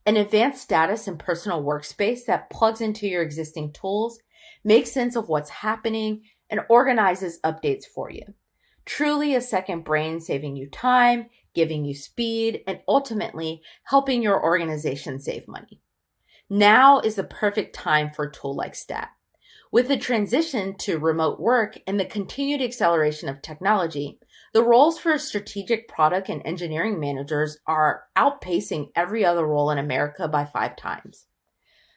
an advanced status and personal workspace that plugs into your existing tools, makes sense of what's happening, and organizes updates for you. Truly a second brain, saving you time, giving you speed, and ultimately helping your organization save money. Now is the perfect time for a tool like Staat. With the transition to remote work and the continued acceleration of technology, the roles for strategic product and engineering managers are outpacing every other role in America by 5 times.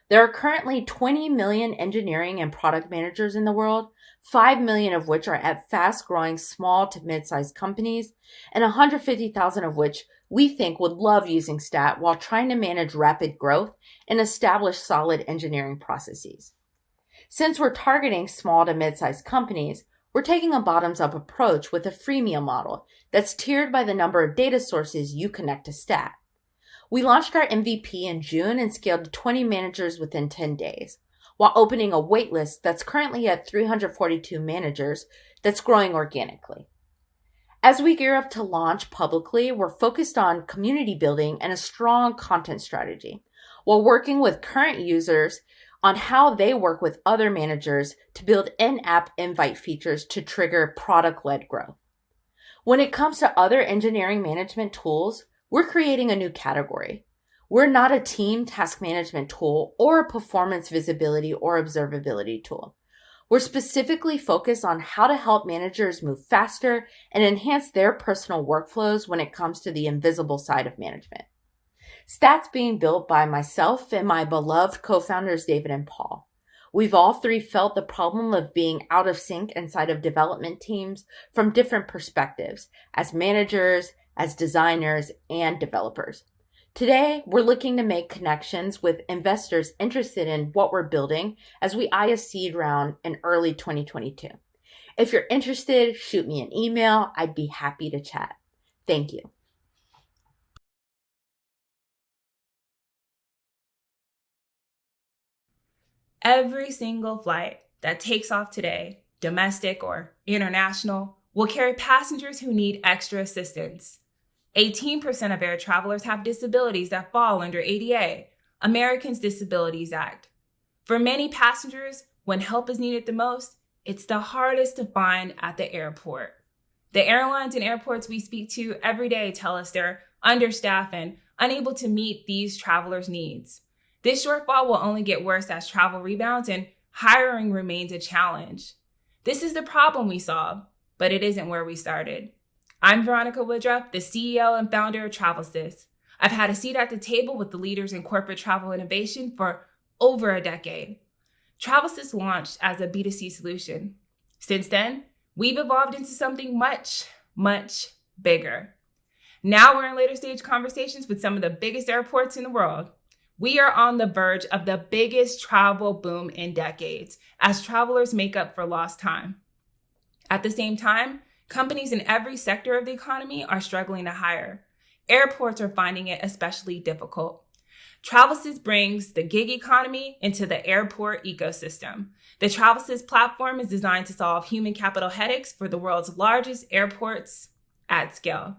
There are currently 20 million engineering and product managers in the world, 5 million of which are at fast-growing small to mid-sized companies, and 150,000 of which we think would love using Staat while trying to manage rapid growth and establish solid engineering processes. Since we're targeting small to mid-sized companies, we're taking a bottoms-up approach with a freemium model that's tiered by the number of data sources you connect to Staat. We launched our MVP in June and scaled to 20 managers within 10 days, while opening a waitlist that's currently at 342 managers that's growing organically. As we gear up to launch publicly, we're focused on community building and a strong content strategy, while working with current users on how they work with other managers to build in-app invite features to trigger product-led growth. When it comes to other engineering management tools, we're creating a new category. We're not a team task management tool or a performance visibility or observability tool. We're specifically focused on how to help managers move faster and enhance their personal workflows when it comes to the invisible side of management. Staat's being built by myself and my beloved co-founders David and Paul. We've all three felt the problem of being out of sync inside of development teams from different perspectives, as managers, as designers, and developers. Today, we're looking to make connections with investors interested in what we're building as we eye a seed round in early 2022. If you're interested, shoot me an email. I'd be happy to chat. Thank you. Every single flight that takes off today, domestic or international, will carry passengers who need extra assistance. 18% of air travelers have disabilities that fall under ADA, Americans' Disabilities Act. For many passengers, when help is needed the most, it's the hardest to find at the airport. The airlines and airports we speak to every day tell us they're understaffed and unable to meet these travelers' needs. This shortfall will only get worse as travel rebounds and hiring remains a challenge. This is the problem we solve, but it isn't where we started. I'm Veronica Woodruff, the CEO and founder of Travesist. I've had a seat at the table with the leaders in corporate travel innovation for over a decade. Travesist launched as a B2C solution. Since then, we've evolved into something much, much bigger. Now we're in later stage conversations with some of the biggest airports in the world. We are on the verge of the biggest travel boom in decades as travelers make up for lost time. At the same time, companies in every sector of the economy are struggling to hire. Airports are finding it especially difficult. Travesist brings the gig economy into the airport ecosystem. The Travesist platform is designed to solve human capital headaches for the world's largest airports at scale.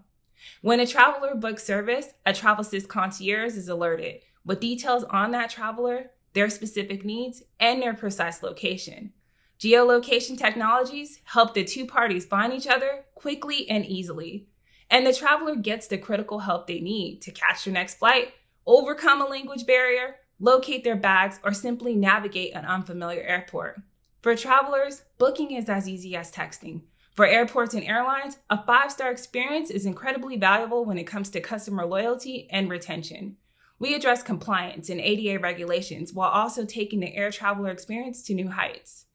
When a traveler books service, a Travesist concierge is alerted with details on that traveler, their specific needs, and their precise location. Geolocation technologies help the two parties find each other quickly and easily. And the traveler gets the critical help they need to catch their next flight, overcome a language barrier, locate their bags, or simply navigate an unfamiliar airport. For travelers, booking is as easy as texting. For airports and airlines, a 5-star experience is incredibly valuable when it comes to customer loyalty and retention. We address compliance and ADA regulations while also taking the air traveler experience to new heights.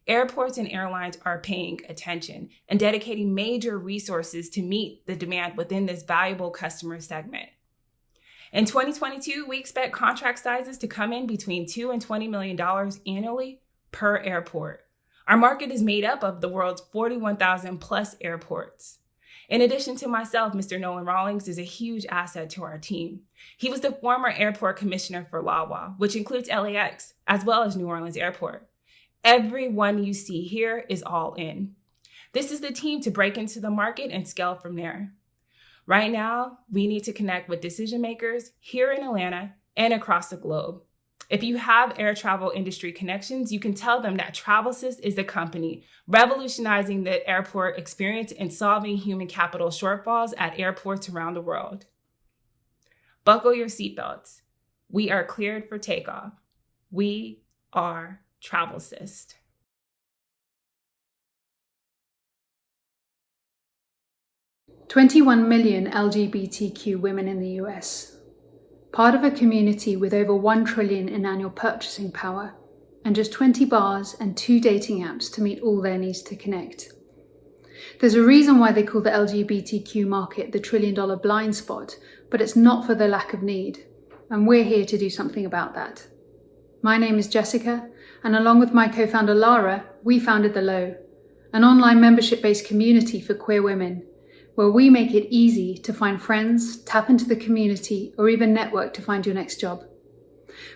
Airports and airlines are paying attention and dedicating major resources to meet the demand within this valuable customer segment. In 2022, we expect contract sizes to come in between $2 and $20 million annually per airport. Our market is made up of the world's 41,000 plus airports. In addition to myself, Mr. Nolan Rawlings is a huge asset to our team. He was the former airport commissioner for LAWA, which includes LAX, as well as New Orleans Airport. Everyone you see here is all in. This is the team to break into the market and scale from there. Right now, we need to connect with decision makers here in Atlanta and across the globe. If you have air travel industry connections, you can tell them that Travesist is the company revolutionizing the airport experience and solving human capital shortfalls at airports around the world. Buckle your seatbelts. We are cleared for takeoff. We are Travesist. "21 million LGBTQ women in the US, part of a community with over $1 trillion in annual purchasing power, and just 20 bars and 2 dating apps to meet all their needs to connect. There's a reason why they call the LGBTQ market the $1 trillion blind spot, but it's not for the lack of need. And we're here to do something about that. My name is Jessica, and along with my co-founder Lara, we founded the LO, an online membership-based community for queer women, where we make it easy to find friends, tap into the community, or even network to find your next job.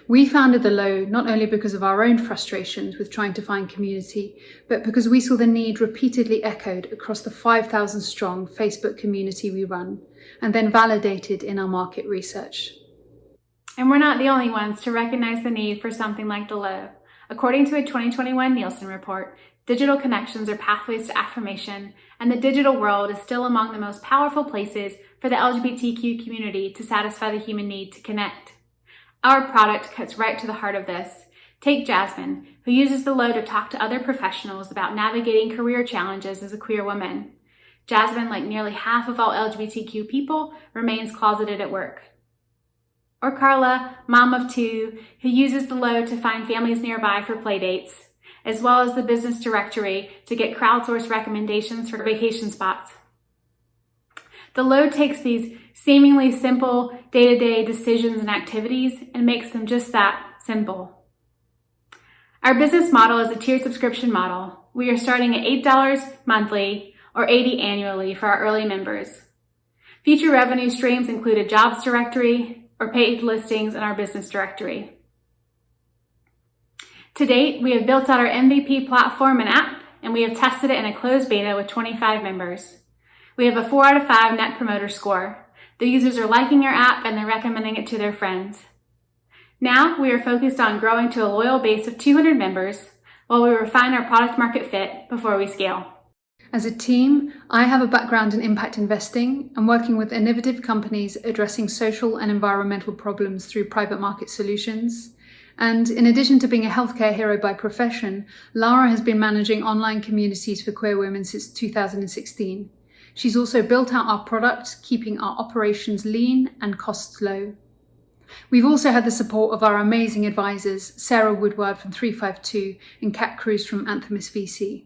We founded the LO not only because of our own frustrations with trying to find community, but because we saw the need repeatedly echoed across the 5,000 strong Facebook community we run, and then validated in our market research. And we're not the only ones to recognize the need for something like the LO. According to a 2021 Nielsen report, digital connections are pathways to affirmation, and the digital world is still among the most powerful places for the LGBTQ community to satisfy the human need to connect. Our product cuts right to the heart of this. Take Jasmine, who uses the LO to talk to other professionals about navigating career challenges as a queer woman. Jasmine, like nearly half of all LGBTQ people, remains closeted at work. Or Carla, mom of two, who uses the LO to find families nearby for playdates, as well as the business directory to get crowdsourced recommendations for vacation spots. The LO takes these seemingly simple day-to-day decisions and activities and makes them just that, simple. Our business model is a tiered subscription model. We are starting at $8 monthly or $80 annually for our early members. Future revenue streams include a jobs directory or paid listings in our business directory. To date, we have built out our MVP platform and app, and we have tested it in a closed beta with 25 members. We have a 4 out of 5 net promoter score. The users are liking our app and they're recommending it to their friends. Now we are focused on growing to a loyal base of 200 members while we refine our product market fit before we scale. As a team, I have a background in impact investing and working with innovative companies addressing social and environmental problems through private market solutions. And in addition to being a healthcare hero by profession, Lara has been managing online communities for queer women since 2016. She's also built out our product, keeping our operations lean and costs low. We've also had the support of our amazing advisors, Sarah Woodward from 352 and Kat Cruz from Anthemis VC.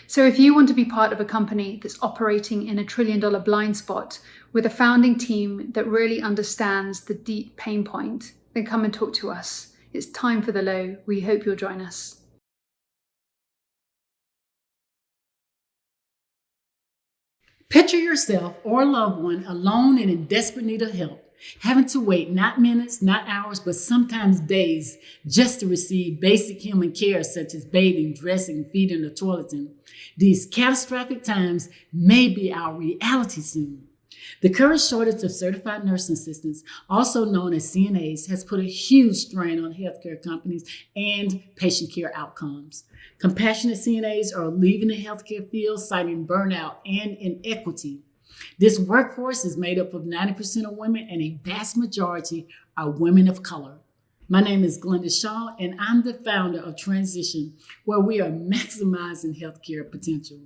So if you want to be part of a company that's operating in a $1 trillion blind spot with a founding team that really understands the deep pain point, then come and talk to us. It's time for the LO. We hope you'll join us. Picture yourself or a loved one alone and in desperate need of help, having to wait not minutes, not hours, but sometimes days just to receive basic human care such as bathing, dressing, feeding, or toileting. These catastrophic times may be our reality soon. The current shortage of certified nursing assistants, also known as CNAs, has put a huge strain on healthcare companies and patient care outcomes. Compassionate CNAs are leaving the healthcare field, citing burnout and inequity. This workforce is made up of 90% of women, and a vast majority are women of color. My name is Glenda Shaw, and I'm the founder of Transition, where we are maximizing healthcare potential.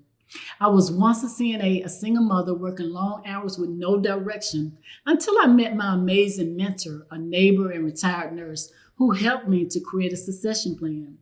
I was once a CNA, a single mother working long hours with no direction, until I met my amazing mentor, a neighbor and retired nurse, who helped me to create a succession plan.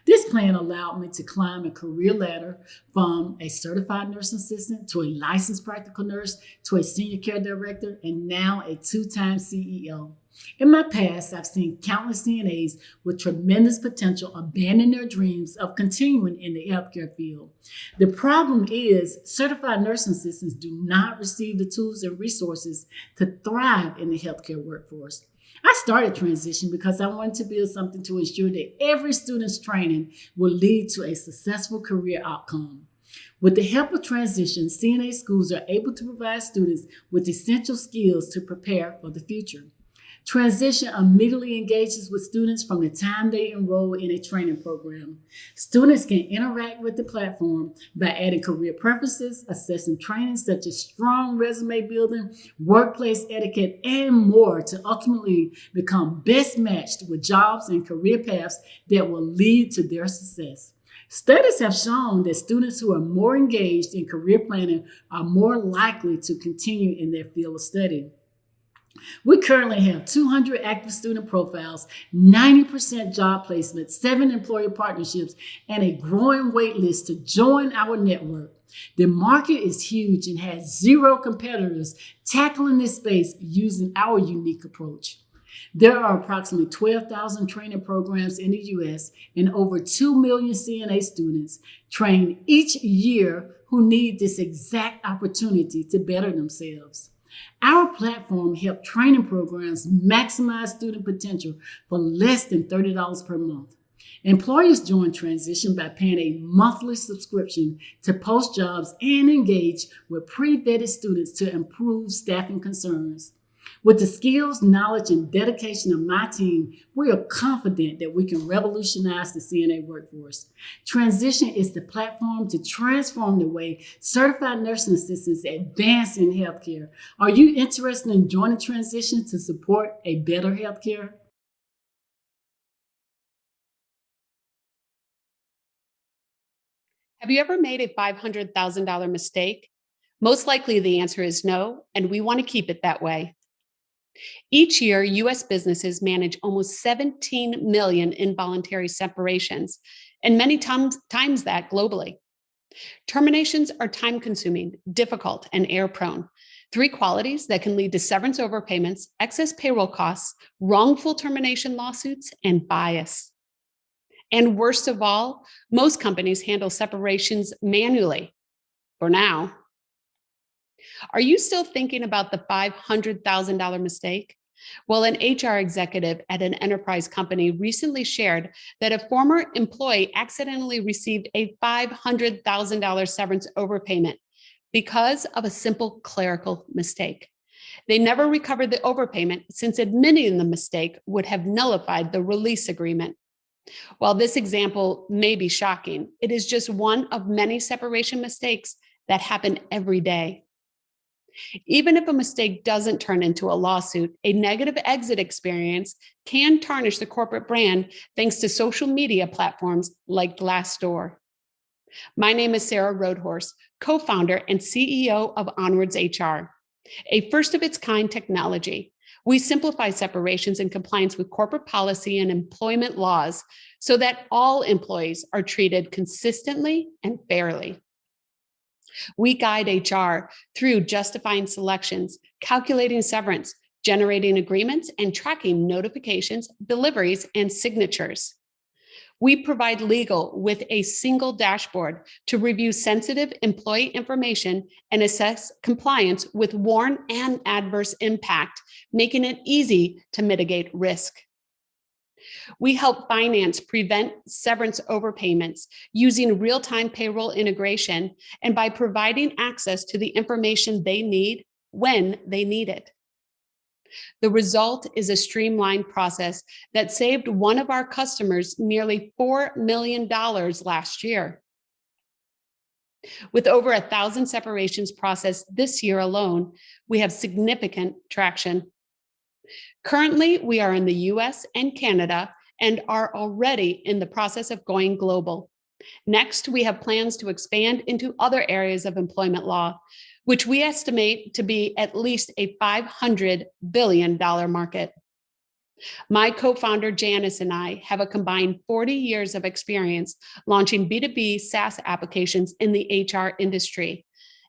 This plan allowed me to climb a career ladder from a certified nursing assistant to a licensed practical nurse to a senior care director and now a 2-time CEO. In my past, I've seen countless CNAs with tremendous potential abandon their dreams of continuing in the healthcare field. The problem is certified nursing assistants do not receive the tools and resources to thrive in the healthcare workforce. I started Transition because I wanted to build something to ensure that every student's training will lead to a successful career outcome. With the help of Transition, CNA schools are able to provide students with essential skills to prepare for the future. Transition immediately engages with students from the time they enroll in a training program. Students can interact with the platform by adding career preferences, assessing training such as strong resume building, workplace etiquette, and more to ultimately become best matched with jobs and career paths that will lead to their success. Studies have shown that students who are more engaged in career planning are more likely to continue in their field of study. We currently have 200 active student profiles, 90% job placement, 7 employer partnerships, and a growing wait list to join our network. The market is huge and has 0 competitors tackling this space using our unique approach. There are approximately 12,000 training programs in the U.S. and over 2 million CNA students trained each year who need this exact opportunity to better themselves. Our platform helps training programs maximize student potential for less than $30 per month. Employers join Transition by paying a monthly subscription to post jobs and engage with pre-vetted students to improve staffing concerns. With the skills, knowledge, and dedication of my team, we are confident that we can revolutionize the CNA workforce. Transition is the platform to transform the way certified nursing assistants advance in healthcare. Are you interested in joining Transition to support a better healthcare? Have you ever made a $500,000 mistake? Most likely the answer is no, and we want to keep it that way. Each year, U.S. businesses manage almost 17 million involuntary separations, and many times that globally. Terminations are time-consuming, difficult, and error-prone. 3 qualities that can lead to severance overpayments, excess payroll costs, wrongful termination lawsuits, and bias. And worst of all, most companies handle separations manually, for now. Are you still thinking about the $500,000 mistake? Well, an HR executive at an enterprise company recently shared that a former employee accidentally received a $500,000 severance overpayment because of a simple clerical mistake. They never recovered the overpayment since admitting the mistake would have nullified the release agreement. While this example may be shocking, it is just one of many separation mistakes that happen every day. Even if a mistake doesn't turn into a lawsuit, a negative exit experience can tarnish the corporate brand thanks to social media platforms like Glassdoor. My name is Sarah Roadhorse, co-founder and CEO of Onwards HR, a first-of-its-kind technology. We simplify separations in compliance with corporate policy and employment laws so that all employees are treated consistently and fairly. We guide HR through justifying selections, calculating severance, generating agreements, and tracking notifications, deliveries, and signatures. We provide legal with a single dashboard to review sensitive employee information and assess compliance with WARN and adverse impact, making it easy to mitigate risk. We help finance prevent severance overpayments using real-time payroll integration and by providing access to the information they need when they need it. The result is a streamlined process that saved one of our customers nearly $4 million last year. With over 1,000 separations processed this year alone, we have significant traction. Currently, we are in the US and Canada and are already in the process of going global. Next, we have plans to expand into other areas of employment law, which we estimate to be at least a $500 billion market. My co-founder Janice and I have a combined 40 years of experience launching B2B SaaS applications in the HR industry.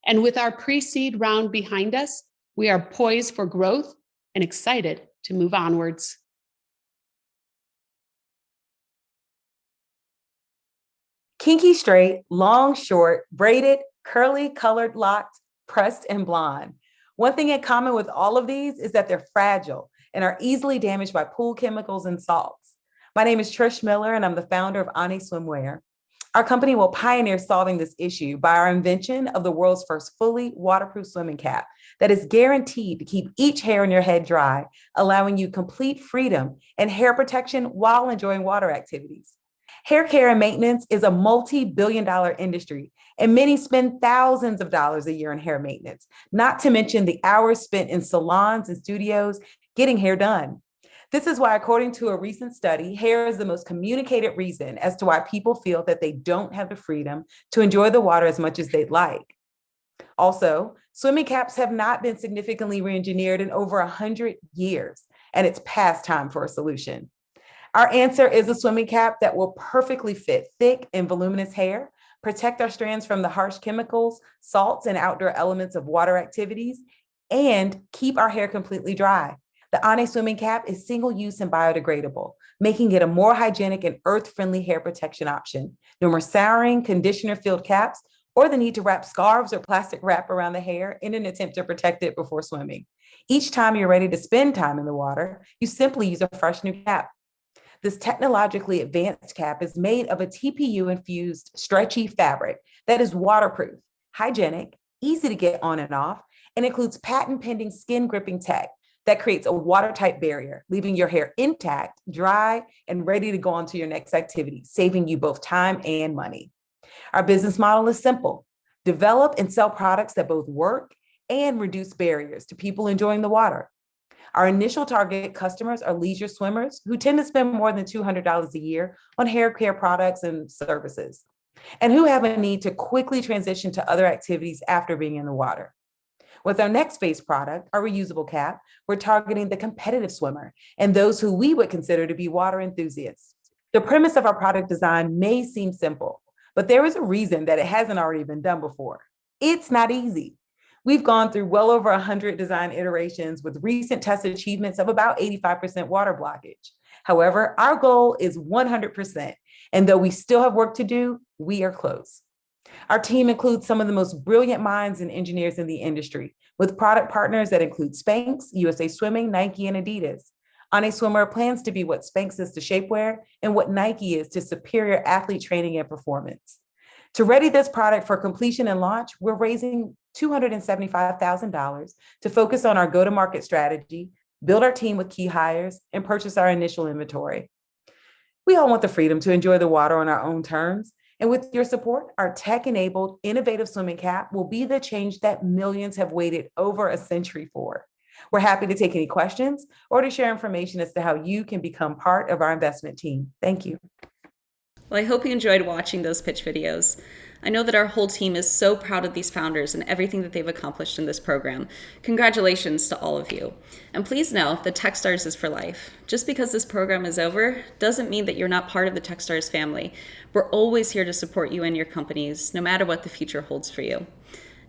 And with our pre-seed round behind us, we are poised for growth and excited to move onwards. Kinky straight, long short, braided, curly, colored, locked, pressed, and blonde. One thing in common with all of these is that they're fragile and are easily damaged by pool chemicals and salts. My name is Trish Miller, and I'm the founder of Ani Swimwear. Our company will pioneer solving this issue by our invention of the world's first fully waterproof swimming cap that is guaranteed to keep each hair on your head dry, allowing you complete freedom and hair protection while enjoying water activities. Hair care and maintenance is a multi-billion-dollar industry, and many spend thousands of dollars a year on hair maintenance, not to mention the hours spent in salons and studios getting hair done. This is why, according to a recent study, hair is the most communicated reason as to why people feel that they don't have the freedom to enjoy the water as much as they'd like. Also, swimming caps have not been significantly re-engineered in over 100 years, and it's past time for a solution. Our answer is a swimming cap that will perfectly fit thick and voluminous hair, protect our strands from the harsh chemicals, salts, and outdoor elements of water activities, and keep our hair completely dry. The Ane swimming cap is single-use and biodegradable, making it a more hygienic and earth-friendly hair protection option. No more souring, conditioner-filled caps, or the need to wrap scarves or plastic wrap around the hair in an attempt to protect it before swimming. Each time you're ready to spend time in the water, you simply use a fresh new cap. This technologically advanced cap is made of a TPU-infused stretchy fabric that is waterproof, hygienic, easy to get on and off, and includes patent-pending skin-gripping tech that creates a watertight barrier, leaving your hair intact, dry, and ready to go on to your next activity, saving you both time and money. Our business model is simple: develop and sell products that both work and reduce barriers to people enjoying the water. Our initial target customers are leisure swimmers who tend to spend more than $200 a year on hair care products and services, and who have a need to quickly transition to other activities after being in the water. With our next phase product, our reusable cap, we're targeting the competitive swimmer and those who we would consider to be water enthusiasts. The premise of our product design may seem simple, but there is a reason that it hasn't already been done before. It's not easy. We've gone through well over 100 design iterations with recent test achievements of about 85% water blockage. However, our goal is 100%, and though we still have work to do, we are close. Our team includes some of the most brilliant minds and engineers in the industry, with product partners that include Spanx, USA Swimming, Nike, and Adidas. Ane Swimwear plans to be what Spanx is to shapewear and what Nike is to superior athlete training and performance. To ready this product for completion and launch, we're raising $275,000 to focus on our go-to-market strategy, build our team with key hires, and purchase our initial inventory. We all want the freedom to enjoy the water on our own terms. And with your support, our tech-enabled, innovative swimming cap will be the change that millions have waited over a century for. We're happy to take any questions or to share information as to how you can become part of our investment team. Thank you. Well, I hope you enjoyed watching those pitch videos. I know that our whole team is so proud of these founders and everything that they've accomplished in this program. Congratulations to all of you. And please know that Techstars is for life. Just because this program is over doesn't mean that you're not part of the Techstars family. We're always here to support you and your companies, no matter what the future holds for you.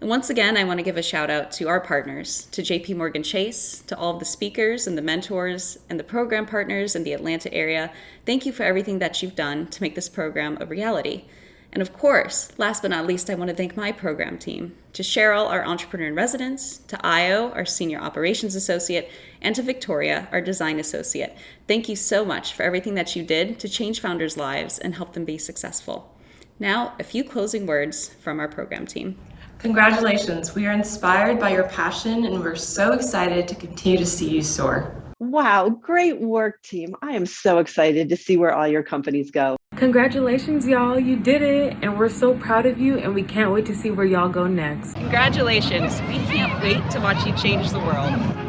And once again, I want to give a shout out to our partners, to JP Morgan Chase, to all of the speakers and the mentors and the program partners in the Atlanta area. Thank you for everything that you've done to make this program a reality. And of course, last but not least, I want to thank my program team, to Cheryl, our entrepreneur in residence, to Io, our senior operations associate, and to Victoria, our design associate. Thank you so much for everything that you did to change founders' lives and help them be successful. Now, a few closing words from our program team. Congratulations. We are inspired by your passion and we're so excited to continue to see you soar. Wow, great work, team. I am so excited to see where all your companies go. Congratulations, y'all. You did it. And we're so proud of you. And we can't wait to see where y'all go next. Congratulations. We can't wait to watch you change the world.